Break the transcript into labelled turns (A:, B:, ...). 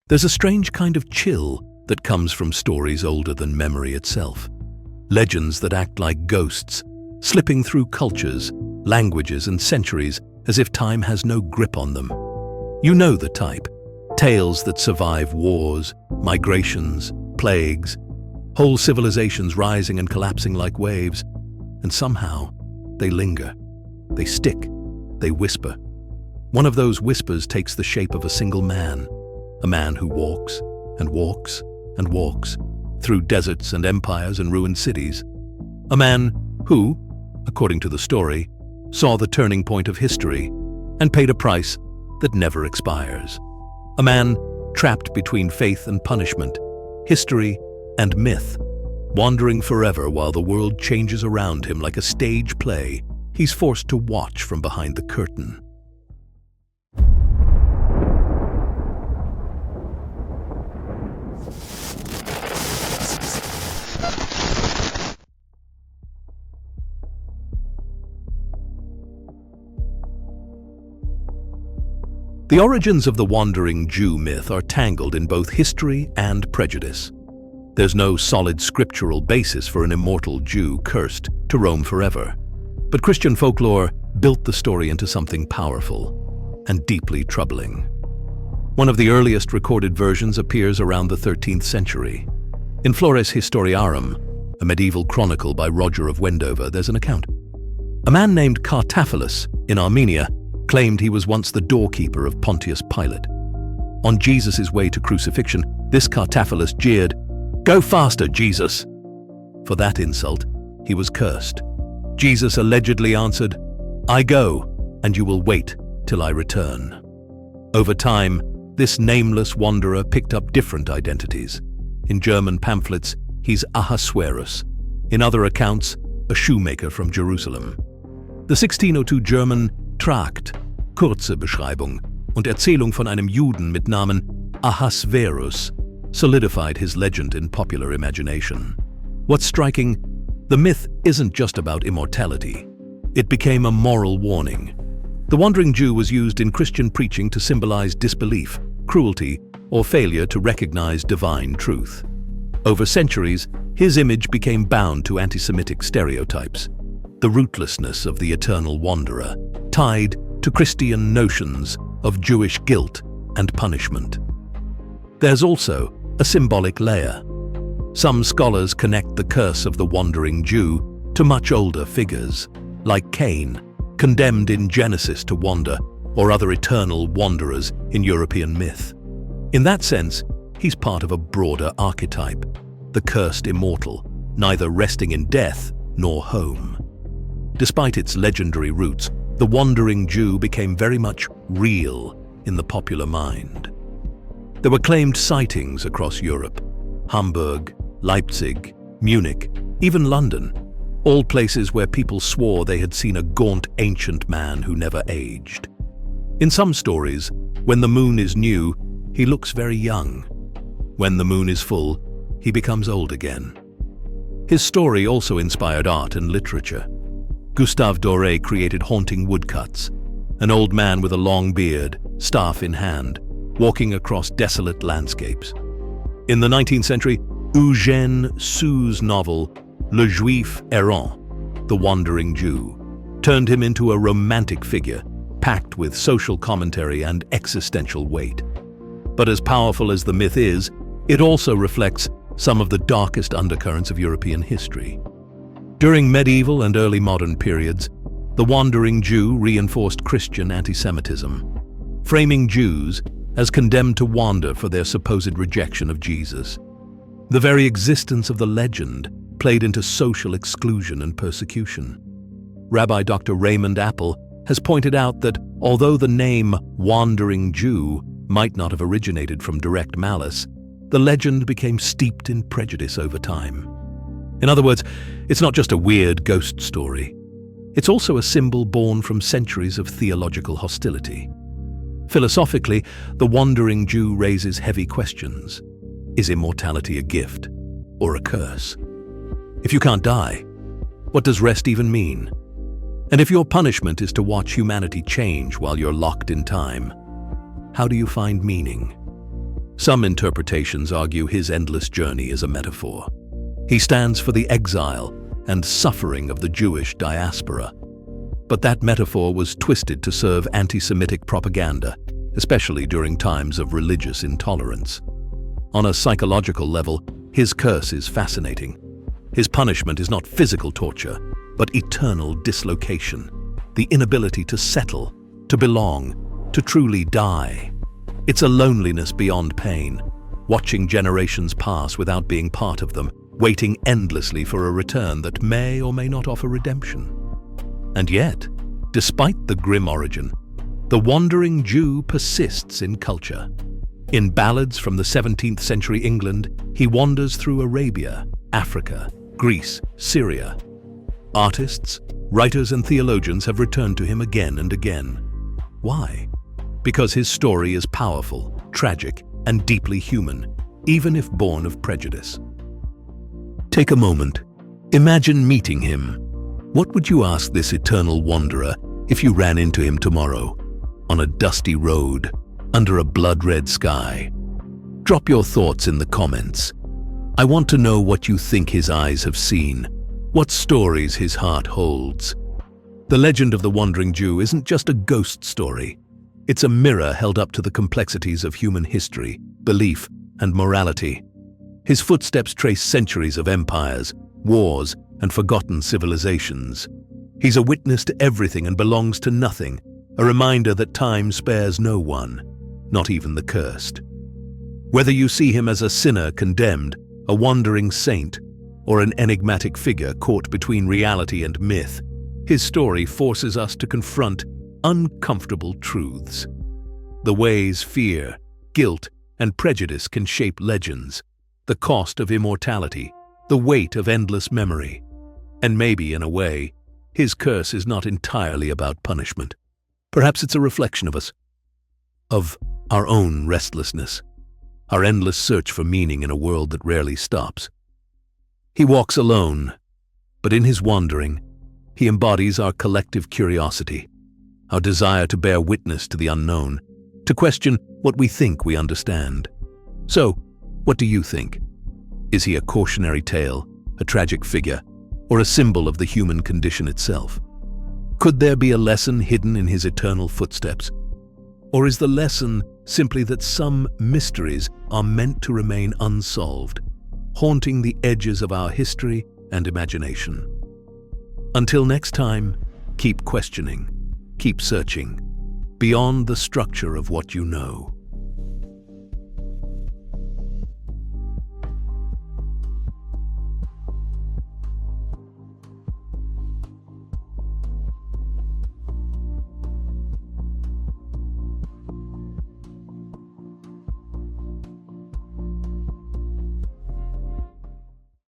A: There's a strange kind of chill that comes from stories older than memory itself. Legends that act like ghosts, slipping through cultures, languages, and centuries as if time has no grip on them. You know the type. Tales that survive wars, migrations, plagues, whole civilizations rising and collapsing like waves, and somehow they linger, they stick, they whisper. One of those whispers takes the shape of a single man, a man who walks and walks and walks through deserts and empires and ruined cities. A man who, according to the story, saw the turning point of history and paid a price that never expires. A man trapped between faith and punishment, history and myth, wandering forever while the world changes around him like a stage play he's forced to watch from behind the curtain. The origins of the Wandering Jew myth are tangled in both history and prejudice. There's no solid scriptural basis for an immortal Jew cursed to roam forever. But Christian folklore built the story into something powerful and deeply troubling. One of the earliest recorded versions appears around the 13th century. In Flores Historiarum, a medieval chronicle by Roger of Wendover, there's an account. A man named Cartaphilus in Armenia claimed he was once the doorkeeper of Pontius Pilate. On Jesus' way to crucifixion, this Cartaphilus jeered, "Go faster, Jesus!" For that insult, he was cursed. Jesus allegedly answered, "I go, and you will wait till I return." Over time, this nameless wanderer picked up different identities. In German pamphlets, he's Ahasuerus. In other accounts, a shoemaker from Jerusalem. The 1602 German Tract, Kurze Beschreibung und Erzählung von einem Juden mit Namen Ahasverus solidified his legend in popular imagination. What's striking, the myth isn't just about immortality. It became a moral warning. The Wandering Jew was used in Christian preaching to symbolize disbelief, cruelty, or failure to recognize divine truth. Over centuries, his image became bound to anti-Semitic stereotypes, the rootlessness of the eternal wanderer, tied to Christian notions of Jewish guilt and punishment. There's also a symbolic layer. Some scholars connect the curse of the Wandering Jew to much older figures, like Cain, condemned in Genesis to wander, or other eternal wanderers in European myth. In that sense, he's part of a broader archetype, the cursed immortal, neither resting in death nor home. Despite its legendary roots, the Wandering Jew became very much real in the popular mind. There were claimed sightings across Europe: Hamburg, Leipzig, Munich, even London, all places where people swore they had seen a gaunt ancient man who never aged. In some stories, when the moon is new, he looks very young. When the moon is full, he becomes old again. His story also inspired art and literature. Gustave Doré created haunting woodcuts, an old man with a long beard, staff in hand, walking across desolate landscapes. In the 19th century, Eugène Sue's novel Le Juif Errant, The Wandering Jew, turned him into a romantic figure, packed with social commentary and existential weight. But as powerful as the myth is, it also reflects some of the darkest undercurrents of European history. During medieval and early modern periods, the Wandering Jew reinforced Christian anti-Semitism, framing Jews as condemned to wander for their supposed rejection of Jesus. The very existence of the legend played into social exclusion and persecution. Rabbi Dr. Raymond Appel has pointed out that although the name Wandering Jew might not have originated from direct malice, the legend became steeped in prejudice over time. In other words, it's not just a weird ghost story. It's also a symbol born from centuries of theological hostility. Philosophically, the Wandering Jew raises heavy questions. Is immortality a gift or a curse? If you can't die, what does rest even mean? And if your punishment is to watch humanity change while you're locked in time, how do you find meaning? Some interpretations argue his endless journey is a metaphor. He stands for the exile and suffering of the Jewish diaspora. But that metaphor was twisted to serve anti-Semitic propaganda, especially during times of religious intolerance. On a psychological level, his curse is fascinating. His punishment is not physical torture, but eternal dislocation, the inability to settle, to belong, to truly die. It's a loneliness beyond pain, watching generations pass without being part of them, waiting endlessly for a return that may or may not offer redemption. And yet, despite the grim origin, the wandering Jew persists in culture. In ballads from the 17th century England, he wanders through Arabia, Africa, Greece, Syria. Artists, writers and theologians have returned to him again and again. Why? Because his story is powerful, tragic, and deeply human, even if born of prejudice. Take a moment. Imagine meeting him. What would you ask this eternal wanderer if you ran into him tomorrow, on a dusty road, under a blood-red sky? Drop your thoughts in the comments. I want to know what you think his eyes have seen, what stories his heart holds. The legend of the Wandering Jew isn't just a ghost story. It's a mirror held up to the complexities of human history, belief, and morality. His footsteps trace centuries of empires, wars, and forgotten civilizations. He's a witness to everything and belongs to nothing, a reminder that time spares no one, not even the cursed. Whether you see him as a sinner condemned, a wandering saint, or an enigmatic figure caught between reality and myth, his story forces us to confront uncomfortable truths. The ways fear, guilt, and prejudice can shape legends, the cost of immortality, the weight of endless memory. And maybe, in a way, his curse is not entirely about punishment. Perhaps it's a reflection of us, of our own restlessness, our endless search for meaning in a world that rarely stops. He walks alone, but in his wandering, he embodies our collective curiosity, our desire to bear witness to the unknown, to question what we think we understand. So, what do you think? Is he a cautionary tale, a tragic figure, or a symbol of the human condition itself? Could there be a lesson hidden in his eternal footsteps? Or is the lesson simply that some mysteries are meant to remain unsolved, haunting the edges of our history and imagination? Until next time, keep questioning, keep searching, beyond the structure of what you know.